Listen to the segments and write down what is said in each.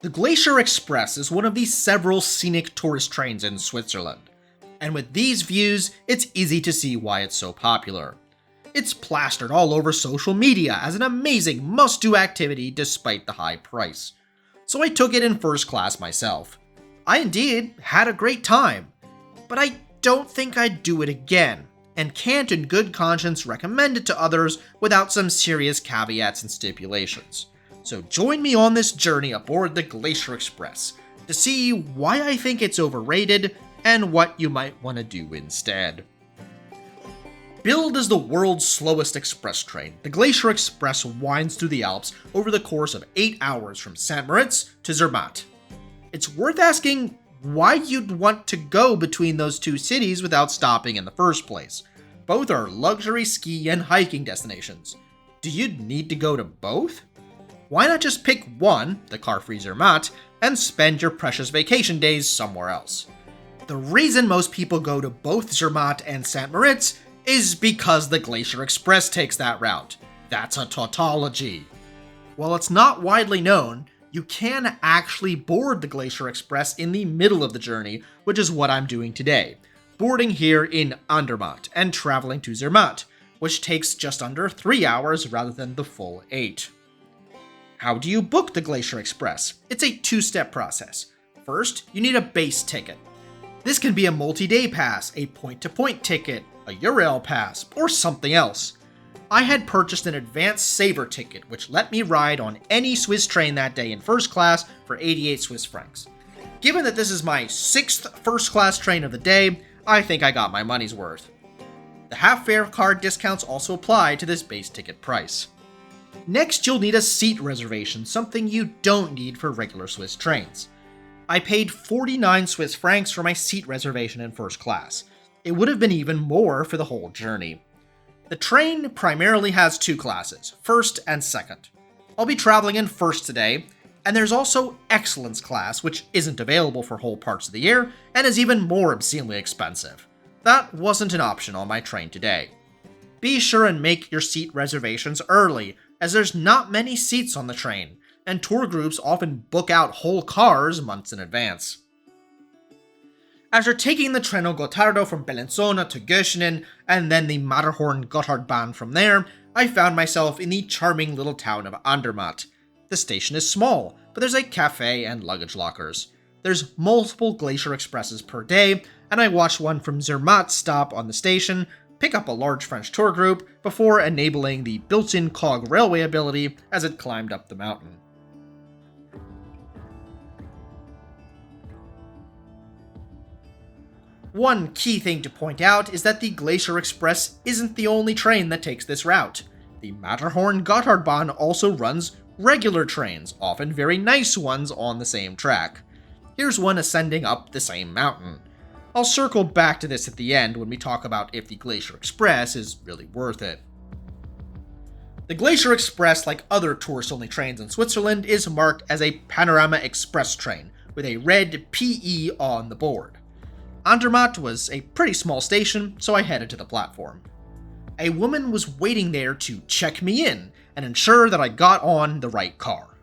The Glacier Express is one of the several scenic tourist trains in Switzerland, and with these views, it's easy to see why it's so popular. It's plastered all over social media as an amazing must-do activity despite the high price. So I took it in first class myself. I indeed had a great time, but I don't think I'd do it again, and can't in good conscience recommend it to others without some serious caveats and stipulations. So join me on this journey aboard the Glacier Express to see why I think it's overrated and what you might want to do instead. Billed as the world's slowest express train, the Glacier Express winds through the Alps over the course of 8 hours from St. Moritz to Zermatt. It's worth asking why you'd want to go between those two cities without stopping in the first place. Both are luxury ski and hiking destinations. Do you need to go to both? Why not just pick one, the car-free Zermatt, and spend your precious vacation days somewhere else? The reason most people go to both Zermatt and St. Moritz is because the Glacier Express takes that route. That's a tautology. While it's not widely known, you can actually board the Glacier Express in the middle of the journey, which is what I'm doing today, boarding here in Andermatt and traveling to Zermatt, which takes just under 3 hours rather than the full 8. How do you book the Glacier Express? It's a two-step process. First, you need a base ticket. This can be a multi-day pass, a point-to-point ticket, a Eurail pass, or something else. I had purchased an advanced saver ticket, which let me ride on any Swiss train that day in first class for 88 Swiss francs. Given that this is my 6th first class train of the day, I think I got my money's worth. The half-fare card discounts also apply to this base ticket price. Next, you'll need a seat reservation, something you don't need for regular Swiss trains. I paid 49 Swiss francs for my seat reservation in first class. It would have been even more for the whole journey. The train primarily has 2 classes, first and second. I'll be traveling in first today, and there's also Excellence class, which isn't available for whole parts of the year, and is even more obscenely expensive. That wasn't an option on my train today. Be sure and make your seat reservations early, as there's not many seats on the train, and tour groups often book out whole cars months in advance. After taking the Treno Gottardo from Bellinzona to Göschenen, and then the Matterhorn-Gotthardbahn from there, I found myself in the charming little town of Andermatt. The station is small, but there's a cafe and luggage lockers. There's multiple Glacier Expresses per day, and I watched one from Zermatt stop on the station, pick up a large French tour group, before enabling the built-in cog railway ability as it climbed up the mountain. One key thing to point out is that the Glacier Express isn't the only train that takes this route. The Matterhorn-Gotthardbahn also runs regular trains, often very nice ones on the same track. Here's one ascending up the same mountain. I'll circle back to this at the end when we talk about if the Glacier Express is really worth it. The Glacier Express, like other tourist-only trains in Switzerland, is marked as a Panorama Express train, with a red PE on the board. Andermatt was a pretty small station, so I headed to the platform. A woman was waiting there to check me in and ensure that I got on the right car.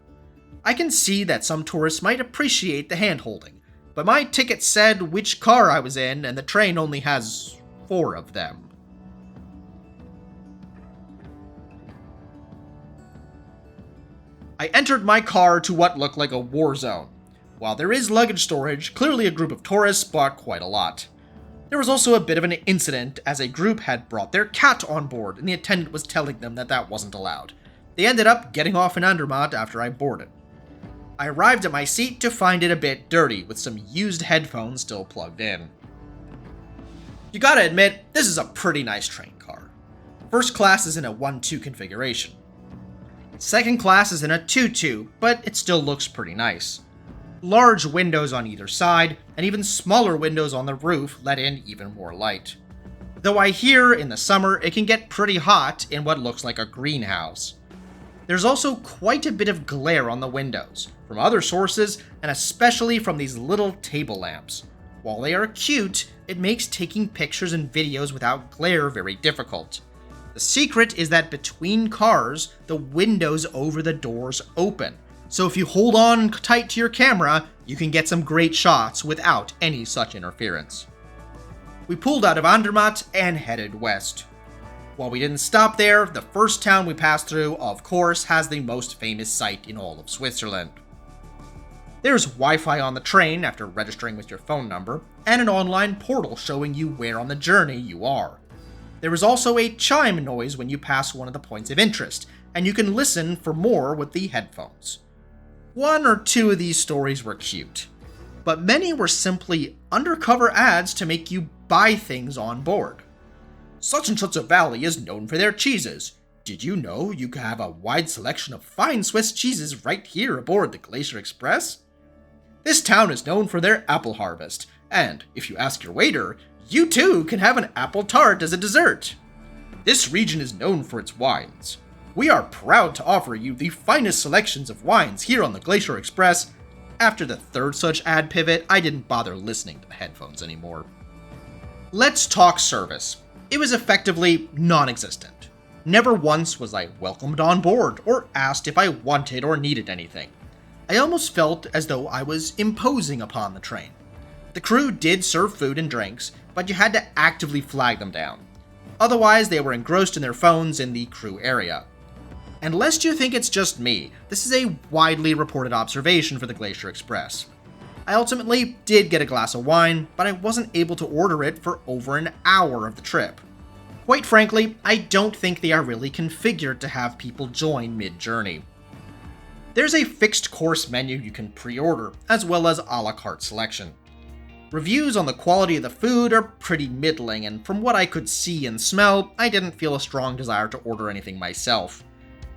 I can see that some tourists might appreciate the hand-holding, but my ticket said which car I was in, and the train only has 4 of them. I entered my car to what looked like a war zone. While there is luggage storage, clearly a group of tourists bought quite a lot. There was also a bit of an incident, as a group had brought their cat on board, and the attendant was telling them that that wasn't allowed. They ended up getting off in Andermatt after I boarded. I arrived at my seat to find it a bit dirty, with some used headphones still plugged in. You gotta admit, this is a pretty nice train car. First class is in a 1-2 configuration. Second class is in a 2-2, but it still looks pretty nice. Large windows on either side, and even smaller windows on the roof let in even more light. Though I hear in the summer it can get pretty hot in what looks like a greenhouse. There's also quite a bit of glare on the windows, from other sources, and especially from these little table lamps. While they are cute, it makes taking pictures and videos without glare very difficult. The secret is that between cars, the windows over the doors open, so if you hold on tight to your camera, you can get some great shots without any such interference. We pulled out of Andermatt and headed west. While we didn't stop there, the first town we passed through, of course, has the most famous site in all of Switzerland. There's Wi-Fi on the train after registering with your phone number, and an online portal showing you where on the journey you are. There is also a chime noise when you pass one of the points of interest, and you can listen for more with the headphones. One or two of these stories were cute, but many were simply undercover ads to make you buy things on board. Such and such a valley is known for their cheeses. Did you know you can have a wide selection of fine Swiss cheeses right here aboard the Glacier Express? This town is known for their apple harvest, and if you ask your waiter, you too can have an apple tart as a dessert. This region is known for its wines. We are proud to offer you the finest selections of wines here on the Glacier Express. After the third such ad pivot, I didn't bother listening to the headphones anymore. Let's talk service. It was effectively non-existent. Never once was I welcomed on board or asked if I wanted or needed anything. I almost felt as though I was imposing upon the train. The crew did serve food and drinks, but you had to actively flag them down. Otherwise, they were engrossed in their phones in the crew area. And lest you think it's just me, this is a widely reported observation for the Glacier Express. I ultimately did get a glass of wine, but I wasn't able to order it for over an hour of the trip. Quite frankly, I don't think they are really configured to have people join mid-journey. There's a fixed course menu you can pre-order, as well as a la carte selection. Reviews on the quality of the food are pretty middling, and from what I could see and smell, I didn't feel a strong desire to order anything myself.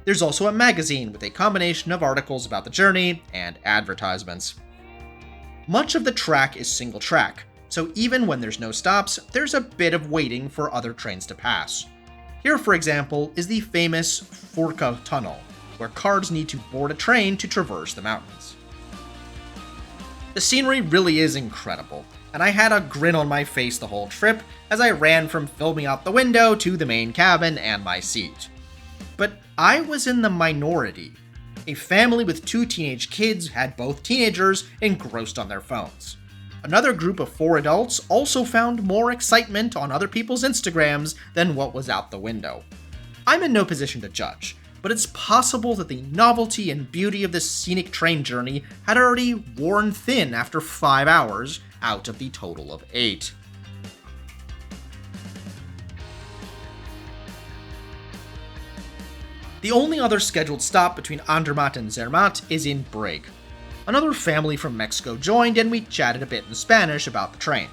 There's also a magazine with a combination of articles about the journey and advertisements. Much of the track is single track, so even when there's no stops, there's a bit of waiting for other trains to pass. Here, for example, is the famous Furka Tunnel, where cars need to board a train to traverse the mountains. The scenery really is incredible, and I had a grin on my face the whole trip as I ran from filming out the window to the main cabin and my seat. But I was in the minority. A family with 2 teenage kids had both teenagers engrossed on their phones. Another group of 4 adults also found more excitement on other people's Instagrams than what was out the window. I'm in no position to judge, but it's possible that the novelty and beauty of this scenic train journey had already worn thin after 5 hours out of the total of 8. The only other scheduled stop between Andermatt and Zermatt is in Brig. Another family from Mexico joined and we chatted a bit in Spanish about the train.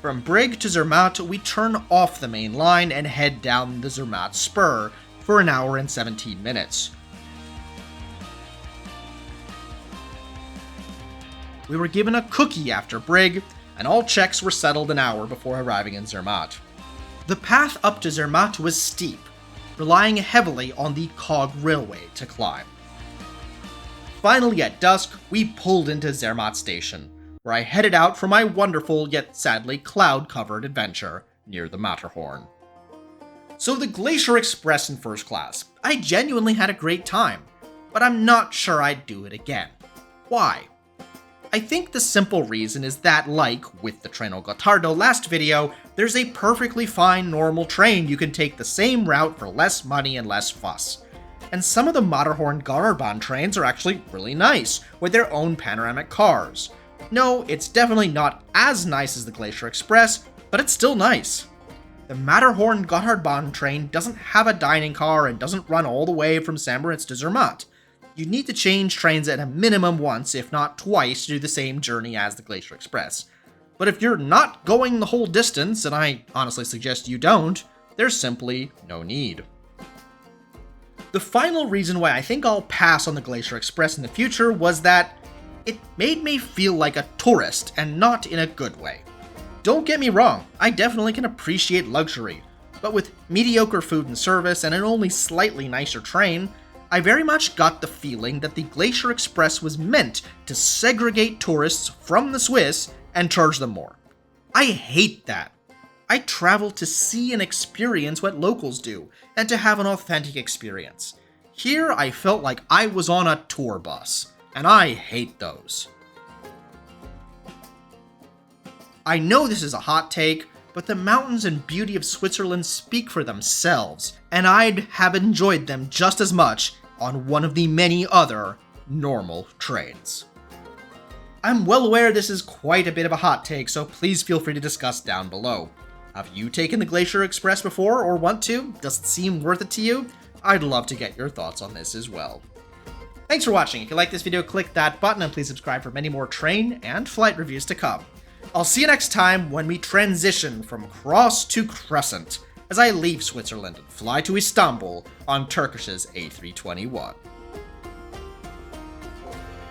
From Brig to Zermatt, we turn off the main line and head down the Zermatt spur for an hour and 17 minutes. We were given a cookie after Brig, and all checks were settled an hour before arriving in Zermatt. The path up to Zermatt was steep, relying heavily on the cog railway to climb. Finally, at dusk, we pulled into Zermatt station, where I headed out for my wonderful yet sadly cloud-covered adventure near the Matterhorn. So the Glacier Express in first class, I genuinely had a great time, but I'm not sure I'd do it again. Why? I think the simple reason is that, like with the Treno Gottardo last video, there's a perfectly fine normal train you can take the same route for less money and less fuss. And some of the Matterhorn Gotthardbahn trains are actually really nice, with their own panoramic cars. No, it's definitely not as nice as the Glacier Express, but it's still nice. The Matterhorn Gotthardbahn train doesn't have a dining car and doesn't run all the way from St. Moritz to Zermatt. You need to change trains at a minimum once, if not twice, to do the same journey as the Glacier Express. But if you're not going the whole distance, and I honestly suggest you don't, there's simply no need. The final reason why I think I'll pass on the Glacier Express in the future was that it made me feel like a tourist, and not in a good way. Don't get me wrong, I definitely can appreciate luxury, but with mediocre food and service and an only slightly nicer train, I very much got the feeling that the Glacier Express was meant to segregate tourists from the Swiss and charge them more. I hate that. I travel to see and experience what locals do, and to have an authentic experience. Here, I felt like I was on a tour bus, and I hate those. I know this is a hot take, but the mountains and beauty of Switzerland speak for themselves, and I'd have enjoyed them just as much on one of the many other normal trains. I'm well aware this is quite a bit of a hot take, so please feel free to discuss down below. Have you taken the Glacier Express before or want to? Does it seem worth it to you? I'd love to get your thoughts on this as well. Thanks for watching. If you like this video, click that button and please subscribe for many more train and flight reviews to come. I'll see you next time when we transition from cross to crescent as I leave Switzerland and fly to Istanbul on Turkish's A321.